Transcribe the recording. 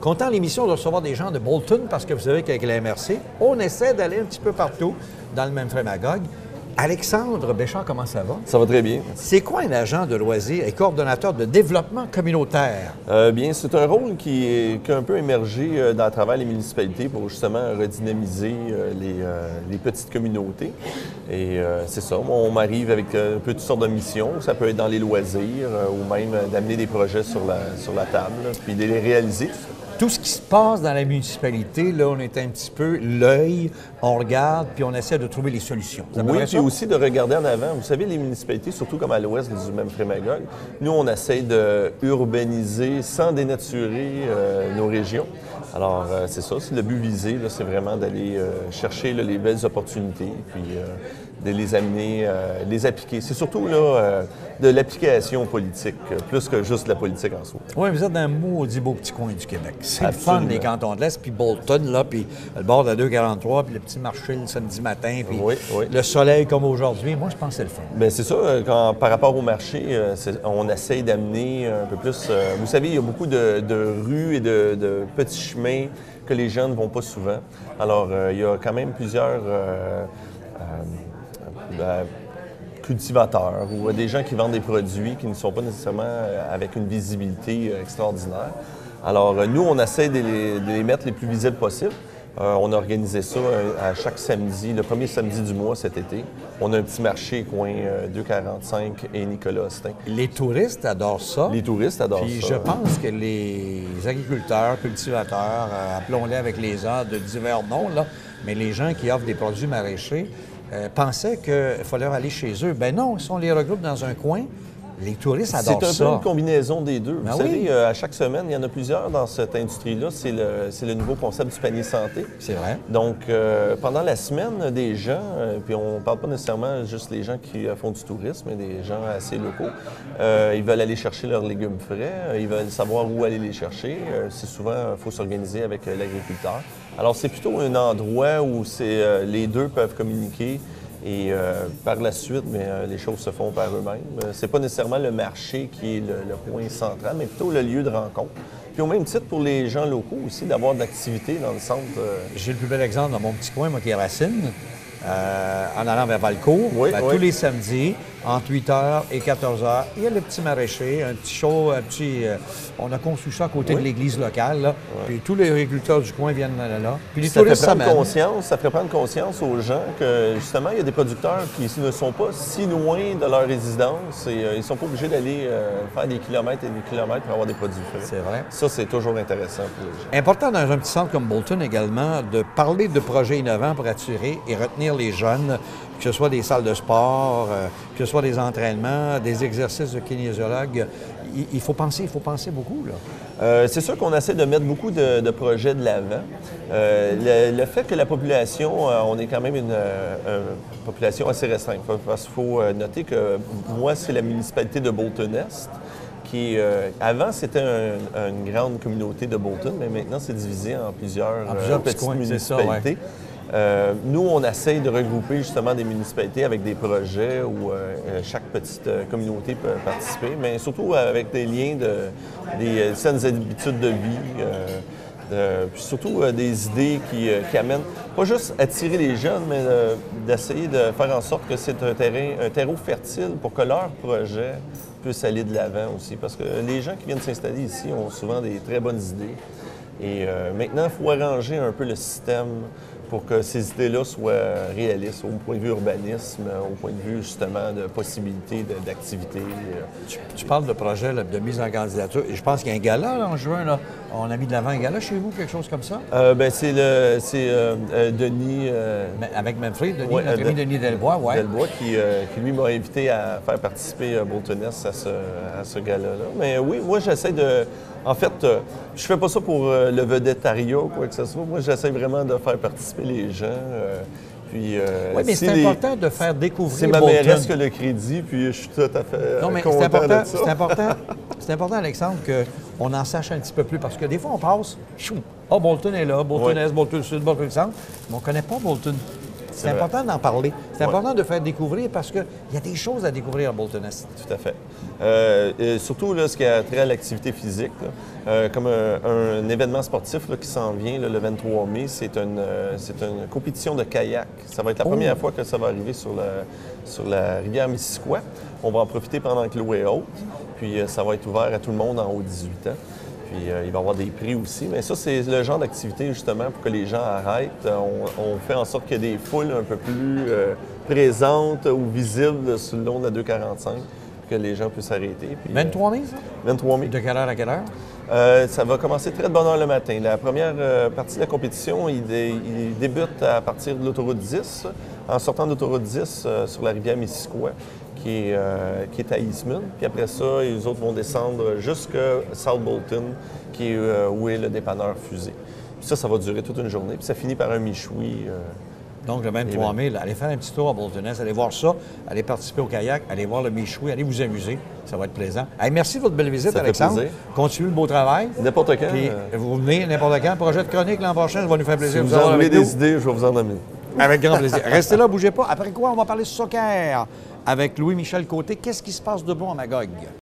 Content à l'émission de recevoir des gens de Bolton parce que vous savez qu'avec la MRC, on essaie d'aller un petit peu partout dans le même Magog. Alexandre Béchard, comment ça va? Ça va très bien. C'est quoi un agent de loisirs et coordonnateur de développement communautaire? Bien, c'est un rôle qui a un peu émergé à travers les municipalités pour justement redynamiser les petites communautés. Et c'est ça, on m'arrive avec un peu toutes sortes de missions. Ça peut être dans les loisirs ou même d'amener des projets sur la table, puis de les réaliser. Tout ce qui se passe dans la municipalité, là, on est un petit peu l'œil, on regarde, puis on essaie de trouver les solutions. Oui, puis aussi de regarder en avant. Vous savez, les municipalités, surtout comme à l'ouest du même Magog, nous, on essaie de urbaniser sans dénaturer nos régions. Alors, c'est ça, c'est le but visé, c'est vraiment d'aller chercher là, les belles opportunités, puis de les amener, les appliquer. C'est surtout là, de l'application politique, plus que juste de la politique en soi. Oui, vous êtes dans un maudit beau petit coin du Québec. C'est le fun, Absolument. les cantons de l'Est, puis Bolton, là, puis le bord de la 243, puis le petit marché le samedi matin, puis Oui. le soleil comme aujourd'hui. Moi, je pense que c'est le fun. Bien, c'est ça, par rapport au marché, on essaye d'amener un peu plus... vous savez, il y a beaucoup de rues et de petits chemins que les gens ne vont pas souvent. Alors, il y a quand même plusieurs cultivateurs ou des gens qui vendent des produits qui ne sont pas nécessairement avec une visibilité extraordinaire. Alors, nous, on essaie de les mettre les plus visibles possibles. On a organisé ça à chaque samedi, le premier samedi du mois cet été. On a un petit marché coin 245 et Nicolas-Austin. Les touristes adorent ça. Les touristes adorent Puis ça. je pense que les agriculteurs, cultivateurs, appelons-les avec les arts de divers noms, là, mais les gens qui offrent des produits maraîchers pensaient qu'il fallait aller chez eux. Ben non, si on les regroupe dans un coin, les touristes adorent ça. C'est un peu une combinaison des deux. Ben Vous savez, à chaque semaine, il y en a plusieurs dans cette industrie-là. C'est le nouveau concept du panier santé. C'est vrai. Donc, pendant la semaine, des gens, puis on ne parle pas nécessairement juste les gens qui font du tourisme, mais des gens assez locaux, ils veulent aller chercher leurs légumes frais, ils veulent savoir où aller les chercher. C'est souvent, il faut s'organiser avec l'agriculteur. Alors, c'est plutôt un endroit où les deux peuvent communiquer. Et par la suite, les choses se font par eux-mêmes. C'est pas nécessairement le marché qui est le point central, mais plutôt le lieu de rencontre. Puis au même titre, pour les gens locaux aussi, d'avoir de l'activité dans le centre. J'ai le plus bel exemple dans mon petit coin, moi qui est Racine, en allant vers Valcourt. Oui. Tous les samedis, entre 8h et 14h, il y a le petit maraîcher, un petit show, on a conçu ça à côté de l'église locale, là. Puis tous les agriculteurs du coin viennent là. Puis les touristes ça ferait prendre conscience aux gens que, justement, il y a des producteurs qui ne sont pas si loin de leur résidence et ils ne sont pas obligés d'aller faire des kilomètres et des kilomètres pour avoir des produits frais. C'est vrai. Ça, c'est toujours intéressant pour les gens. Important dans un petit centre comme Bolton également de parler de projets innovants pour attirer et retenir les jeunes, que ce soit des salles de sport, que ce soit des entraînements, des exercices de kinésiologue. Il faut penser beaucoup, là. C'est sûr qu'on essaie de mettre beaucoup de projets de l'avant. Le fait que la population, on est quand même une population assez restreinte. Parce qu'il faut noter que moi, c'est la municipalité de Bolton-Est qui, avant, c'était une grande communauté de Bolton, mais maintenant, c'est divisé en plusieurs petites coins, municipalités. Nous, on essaye de regrouper justement des municipalités avec des projets où chaque petite communauté peut participer, mais surtout avec des liens des saines habitudes de vie, puis surtout des idées qui amènent, pas juste attirer les jeunes, mais d'essayer de faire en sorte que c'est un terreau fertile pour que leur projet puisse aller de l'avant aussi. Parce que les gens qui viennent s'installer ici ont souvent des très bonnes idées. Et maintenant, il faut arranger un peu le système pour que ces idées-là soient réalistes au point de vue urbanisme, au point de vue justement de possibilités d'activité. Tu parles de projet là, de mise en candidature. Et je pense qu'il y a un gala là, en juin. Là. On a mis de l'avant un gala chez vous, quelque chose comme ça? C'est Denis... avec Manfred, Denis, ouais, notre ami Denis Delbois, oui. Delbois, qui lui m'a invité à faire participer Bolton-Est à ce gala-là. Mais oui, moi j'essaie de... En fait, je fais pas ça pour le vedettariat ou quoi que ce soit. Moi, j'essaie vraiment de faire participer les gens. Oui, mais c'est important de faire découvrir C'est ma Bolton. mairesse qui a le crédit, puis je suis tout à fait non, mais content de ça. C'est important, Alexandre, qu'on en sache un petit peu plus, parce que des fois, on passe, Bolton est là, Bolton Est, Bolton Sud, Bolton Centre, mais on ne connaît pas Bolton. C'est important d'en parler. C'est Ouais. important de faire découvrir parce qu'il y a des choses à découvrir à Boltonest. Tout à fait. Et surtout, là, ce qui a trait à l'activité physique, là, comme un événement sportif là, qui s'en vient là, le 23 mai, c'est une compétition de kayak. Ça va être la première fois que ça va arriver sur la rivière Missisquoi. On va en profiter pendant que l'eau est haute. Puis ça va être ouvert à tout le monde en haut de 18 ans. Puis il va y avoir des prix aussi. Mais ça, c'est le genre d'activité, justement, pour que les gens arrêtent. On fait en sorte qu'il y ait des foules un peu plus présentes ou visibles sur le long de la 245 pour que les gens puissent arrêter. Puis, 23 mai, ça? 23 mai. De quelle heure à quelle heure? Ça va commencer très de bonne heure le matin. La première partie de la compétition, il débute à partir de l'autoroute 10, en sortant de l'autoroute 10 sur la rivière Missisquoi, qui est à Eastman. Puis après ça, les autres vont descendre jusqu'à South Bolton, où est le dépanneur Fusée. Puis ça va durer toute une journée. Puis ça finit par un michoui. Donc, le 23 mai, là, allez faire un petit tour à Boltonest, allez voir ça, allez participer au kayak, allez voir le Michoui, allez vous amuser. Ça va être plaisant. Hey, merci de votre belle visite, Ça fait Alexandre. plaisir. Continuez le beau travail. N'importe quand. Puis, vous venez n'importe quand. Projet de chronique l'an prochain, ça va nous faire Si plaisir de vous vous avoir en avez avec nous. des idées, je vais vous en donner. Avec grand plaisir. Restez là, bougez pas. Après quoi, on va parler soccer avec Louis-Michel Côté. Qu'est-ce qui se passe de bon à Magog?